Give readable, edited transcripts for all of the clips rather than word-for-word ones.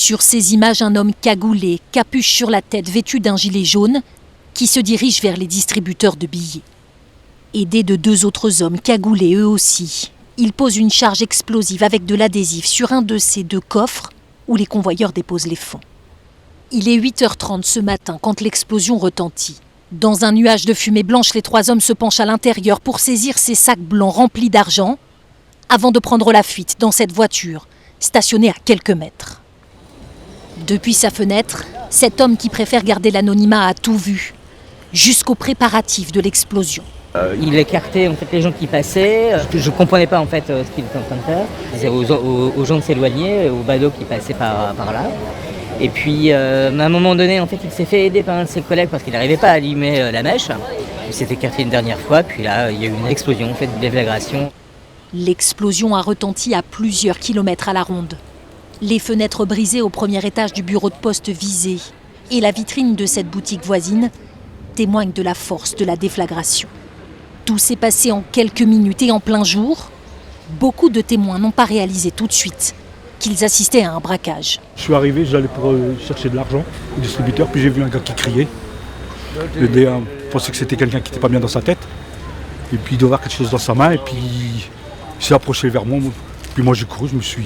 Sur ces images, un homme cagoulé, capuche sur la tête, vêtu d'un gilet jaune, qui se dirige vers les distributeurs de billets. Aidé de 2 autres hommes cagoulés eux aussi, il pose une charge explosive avec de l'adhésif sur un de ces 2 coffres où les convoyeurs déposent les fonds. Il est 8h30 ce matin quand l'explosion retentit. Dans un nuage de fumée blanche, les 3 hommes se penchent à l'intérieur pour saisir ces sacs blancs remplis d'argent avant de prendre la fuite dans cette voiture, stationnée à quelques mètres. Depuis sa fenêtre, cet homme qui préfère garder l'anonymat a tout vu, jusqu'aux préparatifs de l'explosion. Il écartait en fait les gens qui passaient. Je ne comprenais pas en fait ce qu'il était en train de faire. Il disait aux gens de s'éloigner, aux badauds qui passaient par là. Et puis à un moment donné, en fait, il s'est fait aider par un de ses collègues parce qu'il n'arrivait pas à allumer la mèche. Il s'est écarté une dernière fois, puis là, il y a eu une explosion, en fait, une déflagration. L'explosion a retenti à plusieurs kilomètres à la ronde. Les fenêtres brisées au premier étage du bureau de poste visé et la vitrine de cette boutique voisine témoignent de la force de la déflagration. Tout s'est passé en quelques minutes et en plein jour. Beaucoup de témoins n'ont pas réalisé tout de suite qu'ils assistaient à un braquage. Je suis arrivé, j'allais pour chercher de l'argent au distributeur, puis j'ai vu un gars qui criait. Le gars pensait que c'était quelqu'un qui n'était pas bien dans sa tête. Et puis il devait avoir quelque chose dans sa main, et puis il s'est approché vers moi. Puis moi j'ai couru, je me suis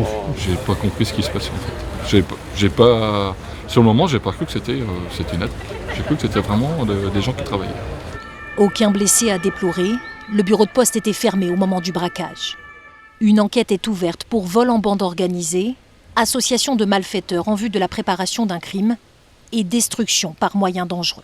enfui. J'ai pas compris ce qui se passait en fait. Sur le moment, j'ai pas cru que c'était net. J'ai cru que c'était vraiment des gens qui travaillaient. Aucun blessé à déplorer. Le bureau de poste était fermé au moment du braquage. Une enquête est ouverte pour vol en bande organisée, association de malfaiteurs en vue de la préparation d'un crime et destruction par moyens dangereux.